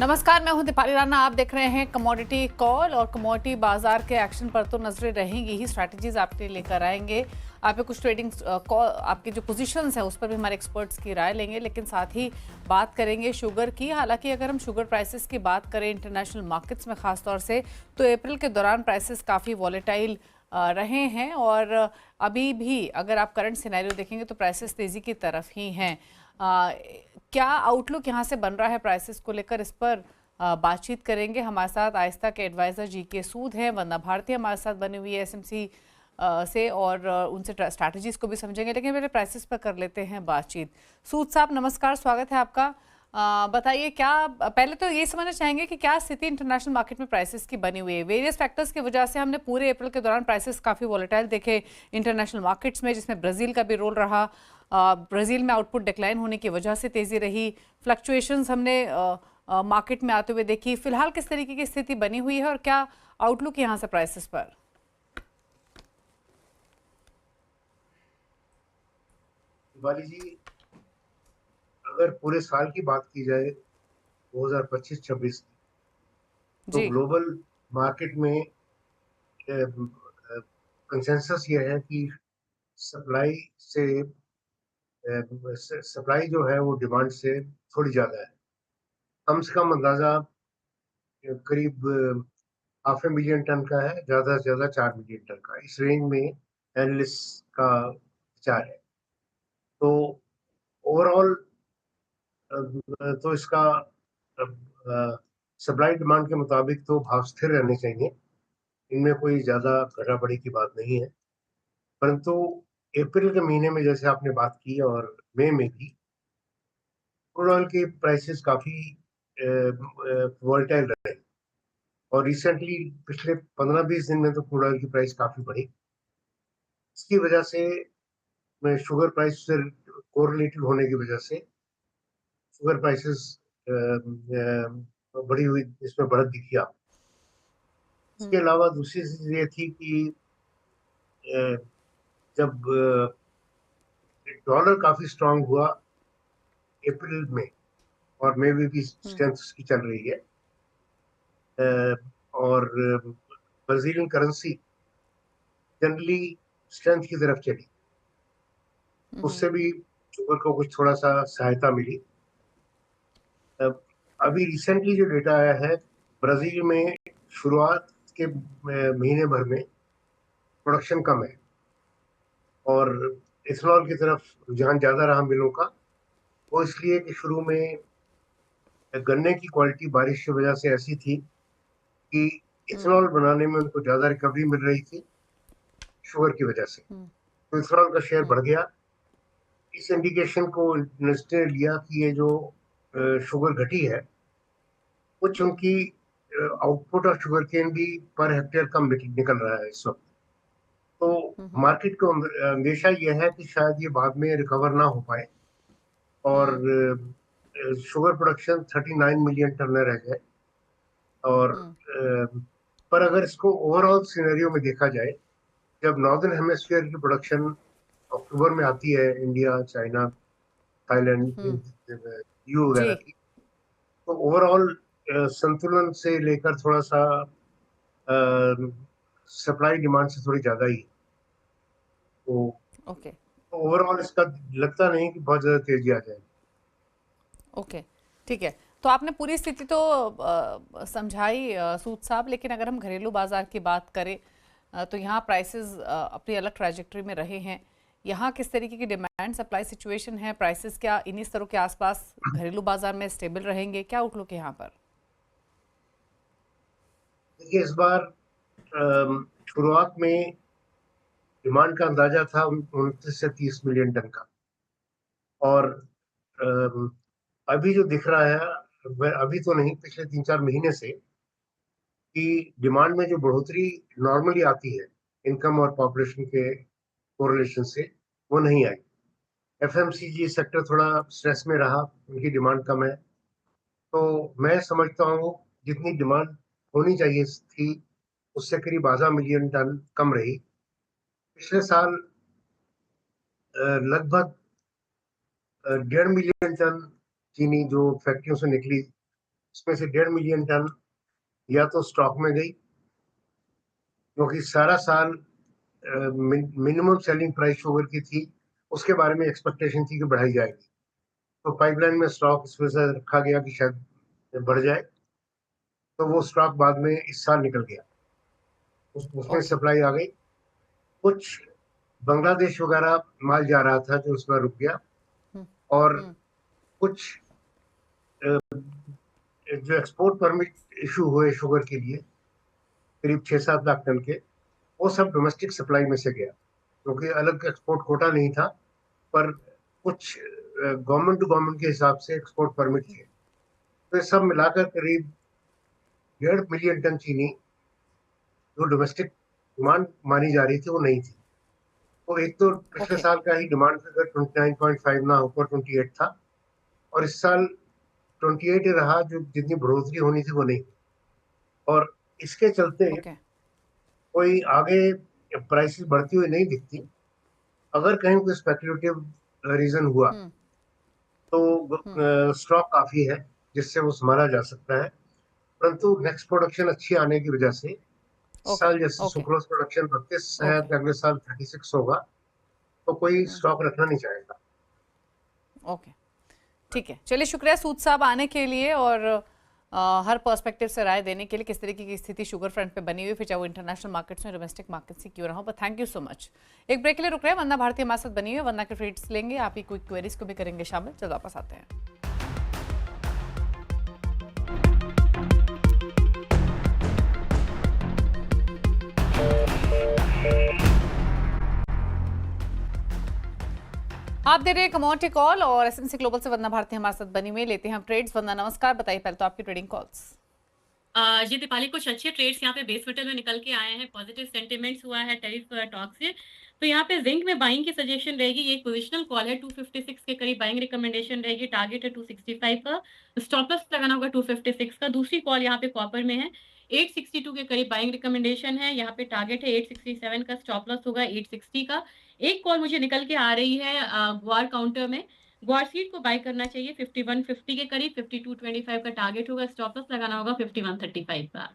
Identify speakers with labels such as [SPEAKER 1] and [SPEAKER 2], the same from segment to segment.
[SPEAKER 1] नमस्कार, मैं हूं दीपाली राणा। आप देख रहे हैं कमोडिटी कॉल और कमोडिटी बाजार के एक्शन पर तो नजरें रहेंगी ही। स्ट्रैटेजीज आपके लिए लेकर आएंगे। आप पे कुछ ट्रेडिंग कॉल, आपके जो पोजीशंस है उस पर भी हमारे एक्सपर्ट्स की राय लेंगे, लेकिन साथ ही बात करेंगे शुगर की। हालांकि अगर हम शुगर प्राइसेस की बात करें इंटरनेशनल मार्केट्स में खासतौर से, तो अप्रैल के दौरान प्राइसेस काफ़ी वॉलेटाइल रहे हैं और अभी भी अगर आप करंट सिनेरियो देखेंगे तो प्राइसेस तेज़ी की तरफ ही हैं। क्या आउटलुक यहाँ से बन रहा है प्राइसेस को लेकर, इस पर बातचीत करेंगे। हमारे साथ आइस्ता के एडवाइजर जी.के. सूद हैं, वंदना भारती हमारे साथ बनी हुई है एसएमसी से, और उनसे स्ट्रैटेजीज को भी समझेंगे। लेकिन मेरे प्राइसेस पर कर लेते हैं बातचीत। सूद साहब नमस्कार, स्वागत है आपका। बताइए, क्या पहले तो ये समझना चाहेंगे कि क्या स्थिति इंटरनेशनल मार्केट में प्राइसेस की बनी हुई है। वेरियस फैक्टर्स की वजह से हमने पूरे अप्रैल के दौरान प्राइसेस काफ़ी वॉलेटाइल देखे इंटरनेशनल मार्केट्स में, जिसमें ब्राज़ील का भी रोल रहा। ब्राज़ील में आउटपुट डिक्लाइन होने की वजह से तेज़ी रही। फ्लक्चुएशंस हमने मार्केट में आते हुए देखी। फिलहाल किस तरीके की स्थिति बनी हुई है और क्या आउटलुक यहाँ से प्राइसेस पर?
[SPEAKER 2] दिवाली जी, अगर पूरे साल की बात की जाए 2025-26 की, तो
[SPEAKER 1] जी।
[SPEAKER 2] ग्लोबल मार्केट में कंसेंसस ये है कि सप्लाई से सप्लाई जो है वो डिमांड से थोड़ी ज़्यादा है। कम से कम अंदाज़ा करीब 500,000 टन का है, ज़्यादा से ज़्यादा 4 मिलियन टन का। इस रेंज में एनालिस्ट का विचार है। तो ओवरऑल तो इसका सप्लाई डिमांड के मुताबिक तो भाव स्थिर रहने चाहिए। इनमें कोई ज़्यादा गड़बड़ी की बात नहीं है। परंतु अप्रैल के महीने में जैसे आपने बात की और मई में भी क्रूड ऑयल के प्राइसेस काफ़ी वोलेटाइल रहे और रिसेंटली पिछले 15-20 दिन में तो क्रूड ऑयल की प्राइस काफ़ी बढ़ी। इसकी वजह से शुगर प्राइस से कोरिलेटेड होने की वजह से शुगर प्राइसेस बढ़ी हुई, इसमें बढ़त दिखी आप। इसके अलावा दूसरी चीज़ ये थी कि अ, जब डॉलर काफ़ी स्ट्रांग हुआ अप्रैल में और मई में भी स्ट्रेंथ उसकी चल रही है, और ब्राजीलियन करेंसी जनरली स्ट्रेंथ की तरफ चली, उससे भी शुगर को कुछ थोड़ा सा सहायता मिली। अभी रिसेंटली जो डेटा आया है, ब्राजील में शुरुआत के महीने भर में प्रोडक्शन कम है और इथेनॉल की तरफ रुझान ज़्यादा रहा मिलों का। वो इसलिए कि शुरू में गन्ने की क्वालिटी बारिश की वजह से ऐसी थी कि इथेनॉल बनाने में उनको ज़्यादा रिकवरी मिल रही थी शुगर की वजह से, तो इथेनॉल का शेयर बढ़ गया। इस इंडिकेशन को इन्वेस्टर ने लिया कि ये जो शुगर घटी है, कुछ उनकी आउटपुट ऑफ शुगर केन भी पर हेक्टेयर कम निकल रहा है इस वक्त। तो मार्केट को अंदेशा ये है कि शायद ये बाद में रिकवर ना हो पाए और शुगर प्रोडक्शन 39 मिलियन टन रह जाए। और पर अगर इसको ओवरऑल सिनेरियो में देखा जाए, जब नॉर्दर्न हेमिस्फीयर की प्रोडक्शन अक्टूबर में आती है, इंडिया, चाइना, थाईलैंड, यू
[SPEAKER 1] जी।
[SPEAKER 2] वगैरह की, तो ओवरऑल संतुलन से लेकर थोड़ा सा सप्लाई डिमांड से थोड़ी ज्यादा ही है। तो
[SPEAKER 1] ओके।
[SPEAKER 2] ओवरऑल इसका लगता नहीं कि बहुत ज्यादा तेजी आ जाएगी।
[SPEAKER 1] ओके, ठीक है। तो आपने पूरी स्थिति तो समझाई सूद साहब, लेकिन अगर हम घरेलू बाजार की बात करें तो यहाँ प्राइसेस अपनी अलग ट्रैजेक्टरी में रहे हैं। यहाँ किस तरीके की डिमांड सप्लाई सिचुएशन है? प्राइसेस क्या इन्हीं स्तरों के आसपास घरेलू बाजार में स्टेबल रहेंगे? क्या आउटलुक है यहाँ पर?
[SPEAKER 2] देखिए, इस बार शुरुआत में डिमांड का अंदाजा था 29 से 30 मिलियन टन का, और अम, अभी जो दिख रहा है, अभी तो नहीं, पिछले 3-4 महीने से, कि डिमांड में जो बढ़ोतरी नॉर्मली आती है इनकम और पॉपुलेशन के कोरिलेशन से, वो नहीं आई। एफएमसीजी सेक्टर थोड़ा स्ट्रेस में रहा, उनकी डिमांड कम है। तो मैं समझता हूँ जितनी डिमांड होनी चाहिए थी उससे करीब आधा मिलियन टन कम रही। पिछले साल लगभग 1.5 मिलियन टन चीनी जो फैक्ट्रियों से निकली उसमें से 1.5 मिलियन टन या तो स्टॉक में गई, क्योंकि सारा साल मिनिमम सेलिंग प्राइस शुगर की थी, उसके बारे में एक्सपेक्टेशन थी कि बढ़ाई जाएगी, तो पाइपलाइन में स्टॉक इस वजह से रखा गया कि शायद बढ़ जाए, तो वो स्टॉक बाद में इस साल निकल गया, उसमें
[SPEAKER 1] ओके।
[SPEAKER 2] सप्लाई आ गई। कुछ बांग्लादेश वगैरह माल जा रहा था जो उसमें रुक गया,
[SPEAKER 1] हम्म।
[SPEAKER 2] और
[SPEAKER 1] हम्म।
[SPEAKER 2] कुछ जो एक्सपोर्ट परमिट इशू हुए शुगर के लिए करीब 6-7 लाख टन के, वो सब डोमेस्टिक सप्लाई में से गया, क्योंकि अलग एक्सपोर्ट कोटा नहीं था, पर कुछ गवर्नमेंट टू गवर्नमेंट के हिसाब से एक्सपोर्ट परमिट थे, तो ये सब मिलाकर करीब 1.5 मिलियन टन चीनी जो डोमेस्टिक डिमांड मानी जा रही थी वो नहीं थी। तो एक तो पिछले
[SPEAKER 1] ओके।
[SPEAKER 2] साल का ही डिमांड फिगर 29.5 ना होकर 28 था, और इस साल 28 ही रहा, जो जितनी बढ़ोतरी होनी थी वो नहीं। और इसके चलते
[SPEAKER 1] ओके।
[SPEAKER 2] कोई आगे प्राइसेस बढ़ती हुई नहीं दिखती। अगर कहीं कोई स्पेकुलेटिव रीजन हुआ
[SPEAKER 1] हम्म। हम्म।
[SPEAKER 2] तो स्टॉक काफी है जिससे वो संभाला जा सकता है, परंतु नेक्स्ट प्रोडक्शन अच्छी आने की वजह से इस
[SPEAKER 1] ओके।
[SPEAKER 2] साल जैसे
[SPEAKER 1] ओके।
[SPEAKER 2] सुक्रोज प्रोडक्शन 32 है,
[SPEAKER 1] ओके।
[SPEAKER 2] तो अगले साल 36 होगा, तो कोई
[SPEAKER 1] हम्म।
[SPEAKER 2] स्टॉक रखना नहीं चाहेगा।
[SPEAKER 1] ओके। ठीक है, चलिए, शुक्रिया सूद साहब आने के लिए और हर पर्सपेक्टिव से राय देने के लिए, किस तरीके की स्थिति शुगर फ्रंट पे बनी हुई, फिर चाहे वो इंटरनेशनल मार्केट्स में डोमेस्टिक मार्केट से क्यों रहा हो। But thank you so much. एक ब्रेक के लिए रुक रहे हैं, वंदना भारती हमारे साथ बनी हुई है, वंदना के ट्रेड्स लेंगे, आप ही क्विक क्वेरीज को भी करेंगे शामिल। जल्द वापस आते हैं। आप दे रहे हैं कमोडिटी कॉल और एसएमसी ग्लोबल से वंदना भारती हमारे साथ बनी हुई, लेते हैं हम ट्रेड्स। वंदना नमस्कार, बताइए पहले तो आपकी ट्रेडिंग कॉल्स।
[SPEAKER 3] जी दीपाली, कुछ अच्छे ट्रेड्स यहाँ पे बेस मेटल में निकल के आए हैं, पॉजिटिव सेंटिमेंट्स हुआ है टैरिफ टॉक से। तो यहाँ पे जिंक में बाइंग की सजेशन रहेगी, ये पोजिशनल कॉल है, 256 के करीब बाइंग रिकमेंडेशन रहेगी, टारगेट है 265 का, स्टॉप लॉस लगाना होगा 256 का। दूसरी कॉल यहाँ पे कॉपर में है, 862 के करीब बाइंग रिकमेंडेशन है, यहाँ पे टारगेट है 867 का, स्टॉप लॉस होगा 860 का। एक कॉल मुझे निकल के आ रही है ग्वार काउंटर में, ग्वार सीड को बाय करना चाहिए 5150 के करीब, 5225 का टारगेट होगा, स्टॉप लॉस लगाना होगा 5135 का।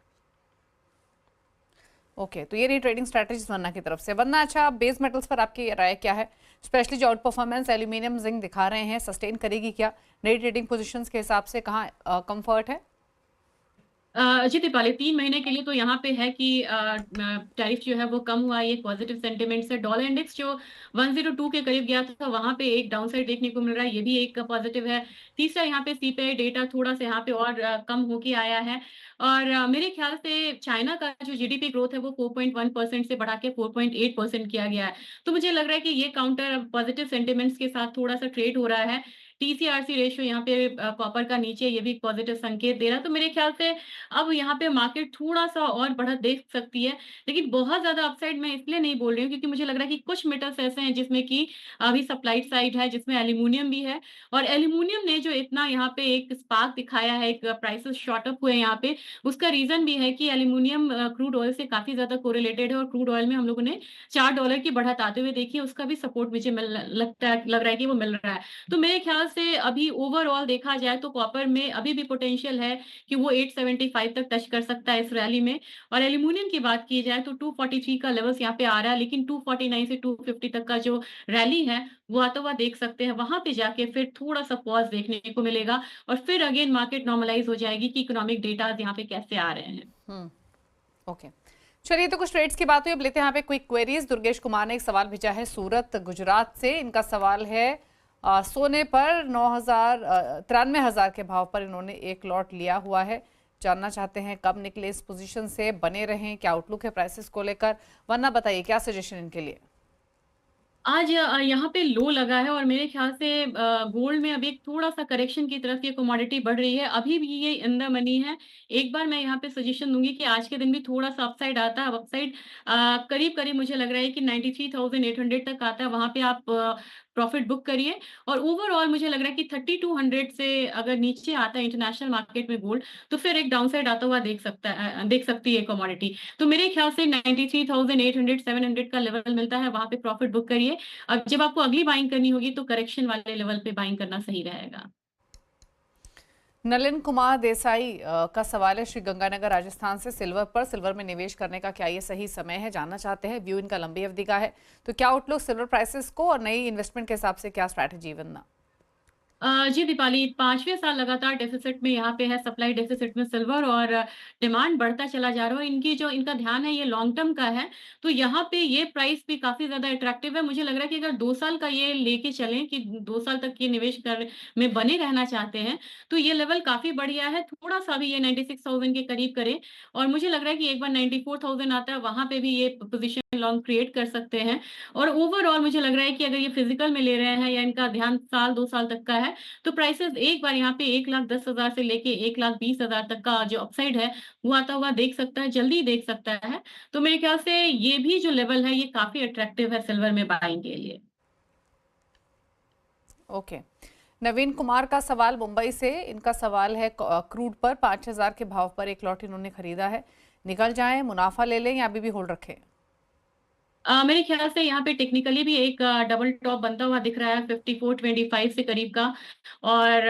[SPEAKER 1] ओके, तो ये रही ट्रेडिंग स्ट्रैटेजीज वन्ना की तरफ से। वन्ना, अच्छा, बेस मेटल्स पर आपकी राय क्या है? स्पेशली जो आउट परफॉर्मेंस एल्यूमिनियम जिंक दिखा रहे हैं, सस्टेन करेगी क्या? नई ट्रेडिंग पोजीशंस के हिसाब से कहाँ कंफर्ट है?
[SPEAKER 3] जी दीपाली, 3 महीने के लिए तो यहाँ पे है कि टैरिफ जो है वो कम हुआ है, ये पॉजिटिव सेंटिमेंट से। डॉलर इंडेक्स जो 102 के करीब गया था, वहां पे एक डाउनसाइड देखने को मिल रहा है, ये भी एक पॉजिटिव है। तीसरा, यहाँ पे सीपीआई डेटा थोड़ा सा यहाँ पे और कम होके आया है, और मेरे ख्याल से चाइना का जो जीडीपी ग्रोथ है वो 4.1% से बढ़ा के 4.8% किया गया है। तो मुझे लग रहा है कि ये काउंटर पॉजिटिव सेंटिमेंट्स के साथ थोड़ा सा ट्रेड हो रहा है। टीसीआरसी रेशियो यहाँ पे कॉपर का नीचे, ये भी पॉजिटिव संकेत दे रहा है। तो मेरे ख्याल से अब यहाँ पे मार्केट थोड़ा-सा और बढ़त देख सकती है, लेकिन बहुत ज़्यादा अपसाइड मैं इसलिए नहीं बोल रही हूँ, क्योंकि मुझे लग रहा है कि कुछ मेटल्स ऐसे हैं जिसमें कि अभी सप्लाई साइड है, जिसमें एल्यूमीनियम भी है, और एल्यूमीनियम ने जो इतना यहाँ पे एक स्पार्क दिखाया है, एक प्राइसेस शॉट अप हुए हैं यहाँ पे, उसका रीज़न भी है कि एल्यूमीनियम क्रूड ऑयल से काफ़ी ज़्यादा कोरिलेटेड है, और क्रूड ऑयल में हम लोगों ने $4 की बढ़त आते हुए देखी है, उसका भी सपोर्ट मुझे लग रहा है कि वो मिल रहा है। तो मेरे ख्याल से अभी ओवरऑल देखा जाए तो कॉपर में अभी भी पोटेंशियल है कि वो 875 तक टच कर सकता है इस रैली में। और एल्यूमीनियम की बात की जाए तो 243 का लेवल्स यहाँ पे आ रहा है, लेकिन 249 से 250 तक का जो रैली है वो आता हुआ देख सकते हैं। वहां पे जाके फिर थोड़ा सा पॉज देखने को मिलेगा, और फिर अगेन मार्केट नॉर्मलाइज हो जाएगी कि इकोनॉमिक डेटा यहाँ पे कैसे आ रहे हैं।
[SPEAKER 1] ओके, चलिए, तो कुछ ट्रेड्स की बात हुई, अब लेते हैं यहाँ पे क्विक क्वेरीज। दुर्गेश कुमार ने एक सवाल भेजा है सूरत गुजरात से। इनका सवाल है सोने पर 93,000 के भाव पर इन्होंने एक लॉट लिया हुआ है, जानना चाहते हैं कब निकले इस पोजीशन से, बने रहें, क्या आउटलुक है प्राइसेस को लेकर। वरना बताइए क्या सजेशन इनके लिए?
[SPEAKER 3] आज यहाँ पे लो लगा है, और मेरे ख्याल से गोल्ड में अभी एक थोड़ा-सा करेक्शन की तरफ ये कमोडिटी बढ़ रही है। अभी भी ये इन द मनी है। एक बार मैं यहाँ पे सजेशन दूँगी कि आज के दिन भी थोड़ा-सा अपसाइड आता है। अब अपसाइड करीब-करीब मुझे लग रहा है कि 93,800 तक आता है, वहाँ पे आप प्रॉफिट बुक करिए। और ओवरऑल मुझे लग रहा है कि 3200 से अगर नीचे आता है इंटरनेशनल मार्केट में गोल्ड, तो फिर एक डाउनसाइड आता हुआ देख सकती है कमोडिटी। तो मेरे ख्याल से 93,800 700 का लेवल मिलता है, वहाँ पे प्रॉफिट बुक करिए। अब जब आपको अगली बाइंग करनी होगी तो करेक्शन वाले लेवल पे बाइंग करना सही रहेगा।
[SPEAKER 1] नलिन कुमार देसाई का सवाल है श्री गंगानगर राजस्थान से, सिल्वर में निवेश करने का क्या ये सही समय है, जानना चाहते हैं। व्यू इनका लंबी अवधि का है, तो क्या आउटलुक सिल्वर प्राइसेस को और नई इन्वेस्टमेंट के हिसाब से क्या स्ट्रैटेजी बनना?
[SPEAKER 3] जी दीपाली, 5वें साल लगातार डेफिसिट में यहाँ पे है, सप्लाई डेफिसिट में सिल्वर, और डिमांड बढ़ता चला जा रहा है। इनका ध्यान है ये लॉन्ग टर्म का है, तो यहाँ पे ये प्राइस भी काफी ज्यादा अट्रैक्टिव है। मुझे लग रहा है कि अगर 2 साल का ये लेके चलें कि 2 साल तक ये निवेश कर में बने रहना चाहते हैं, तो ये लेवल काफी बढ़िया है। थोड़ा सा भी ये 96,000 के करीब करे, और मुझे लग रहा है कि एक बार 94,000 आता है, वहां पे भी ये पोजिशन लॉन्ग क्रिएट कर सकते हैं। और ओवरऑल मुझे लग रहा है कि अगर ये फिजिकल में ले रहे हैं या इनका ध्यान साल 2 साल तक का है, तो प्राइसेस एक बार यहाँ पे 1,10,000 से लेके 1,20,000 तक का जो अपसाइड है वो आता हुआ देख सकता है, जल्दी देख सकता है। तो मेरे ख्याल से ये भी जो लेवल है ये काफी अट्रैक्टिव है सिल्वर में बाइंग के लिए।
[SPEAKER 1] ओके, नवीन कुमार का सवाल मुंबई से, इनका सवाल है क्रूड पर 5,000 के भाव पर एक लॉट इन्होंने खरीदा है, निकल जाएं, मुनाफा ले लें या अभी भी होल्ड रखें?
[SPEAKER 3] मेरे ख्याल से यहाँ पे टेक्निकली भी एक डबल टॉप बनता हुआ दिख रहा है 54.25 से करीब का, और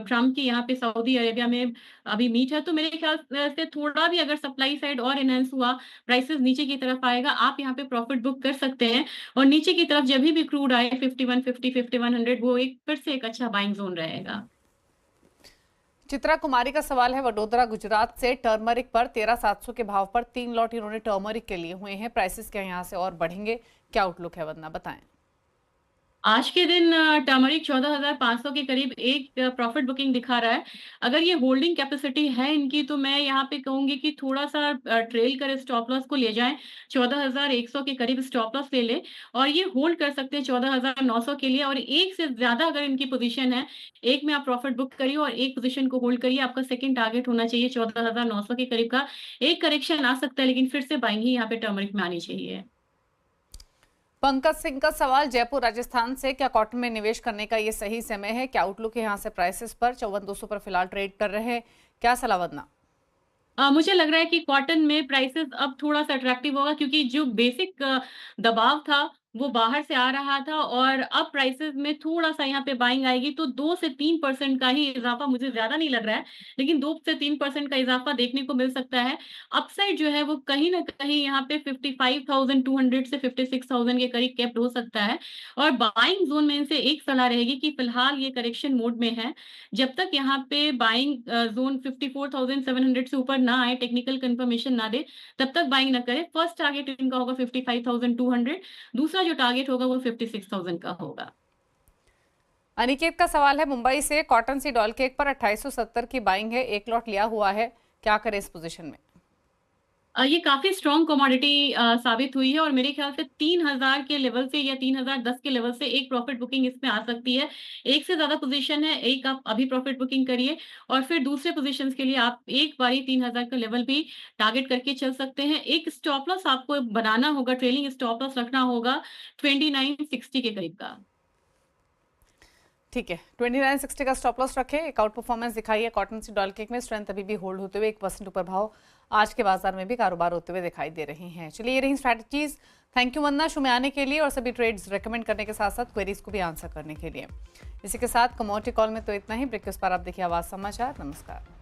[SPEAKER 3] ट्रम्प की यहाँ पे सऊदी अरेबिया में अभी मीट है, तो मेरे ख्याल से थोड़ा भी अगर सप्लाई साइड और एनहेंस हुआ, प्राइसेस नीचे की तरफ आएगा, आप यहाँ पे प्रॉफिट बुक कर सकते हैं। और नीचे की तरफ जब भी क्रूड आए 5150 5100, वो एक फिर से एक अच्छा बाइंग जोन रहेगा।
[SPEAKER 1] चित्रा कुमारी का सवाल है वडोदरा गुजरात से, टर्मरिक पर 13,700 के भाव पर 3 लॉट इन्होंने टर्मरिक के लिए हुए हैं, प्राइसेस क्या यहाँ से और बढ़ेंगे, क्या आउटलुक है वरना बताएं?
[SPEAKER 3] आज के दिन टर्मरिक 14,500 के करीब एक प्रॉफिट बुकिंग दिखा रहा है। अगर ये होल्डिंग कैपेसिटी है इनकी, तो मैं यहाँ पे कहूंगी कि थोड़ा सा ट्रेल कर स्टॉप लॉस को ले जाएं, 14,100 के करीब स्टॉप लॉस ले ले, और ये होल्ड कर सकते हैं 14,900 के लिए। और एक से ज्यादा अगर इनकी पोजीशन है, एक में आप प्रॉफिट बुक करिए और एक पोजीशन को होल्ड करिए। आपका सेकंड टारगेट होना चाहिए 14,900 के करीब का। एक करेक्शन आ सकता है, लेकिन फिर से बाइंग ही यहाँ पे टर्मरिक में आनी चाहिए।
[SPEAKER 1] पंकज सिंह का सवाल जयपुर राजस्थान से, क्या कॉटन में निवेश करने का ये सही समय है, क्या आउटलुक है यहाँ से प्राइसेस पर? 54,200 पर फिलहाल ट्रेड कर रहे हैं, क्या सलाह वरना?
[SPEAKER 3] मुझे लग रहा है कि कॉटन में प्राइसेस अब थोड़ा सा अट्रैक्टिव होगा, क्योंकि जो बेसिक दबाव था वो बाहर से आ रहा था, और अब प्राइसेस में थोड़ा सा यहाँ पे बाइंग आएगी, तो 2 से 3% का ही इजाफा, मुझे ज्यादा नहीं लग रहा है, लेकिन 2 से 3% का इजाफा देखने को मिल सकता है। अपसाइड जो है वो कहीं ना कहीं यहाँ पे 55,200 से 56,000 के करीब कैप्ड हो सकता है। और बाइंग जोन में इनसे एक सलाह रहेगी कि फिलहाल ये करेक्शन मोड में है, जब तक यहाँ पे बाइंग जोन 54,700 से ऊपर ना आए, टेक्निकल कंफर्मेशन ना दे, तब तक बाइंग ना करे। फर्स्ट टारगेट इनका होगा 55,200, दूसरा जो टारगेट होगा वो 56,000 का होगा।
[SPEAKER 1] अनिकेत का सवाल है मुंबई से, कॉटन सी डॉल केक पर 2870 की बाइंग है, एक लॉट लिया हुआ है, क्या करें इस पोजीशन में?
[SPEAKER 3] ये काफी स्ट्रॉन्ग कमोडिटी साबित हुई है, और मेरे ख्याल से 3,000 के लेवल से या 3,010 के लेवल से एक प्रॉफिट बुकिंग इसमें आ सकती है। एक से ज्यादा पोजीशन है, एक आप अभी प्रॉफिट बुकिंग करिए, और फिर दूसरे पोजीशंस के लिए आप एक बारी 3,000 का लेवल भी टारगेट करके चल सकते हैं। एक स्टॉप लॉस आपको बनाना होगा, ट्रेलिंग स्टॉप लॉस रखना होगा 2960 के करीब का।
[SPEAKER 1] ठीक है, 2960 का स्टॉप लॉस रखें। एक आउट परफॉर्मेंस दिखाई है कॉटन सी डॉल केक में, स्ट्रेंथ अभी भी होल्ड होते हुए 1% ऊपर भाव आज के बाजार में भी कारोबार होते हुए दिखाई दे रही हैं। चलिए, ये रही strategies. Thank you Vandana show में आने के लिए और सभी ट्रेड्स रेकमेंड करने के साथ साथ क्वेरीज को भी आंसर करने के लिए। इसी के साथ कमोडिटी कॉल में तो इतना ही। ब्रेक के उस पर आप देखिए आवाज समाचार। नमस्कार।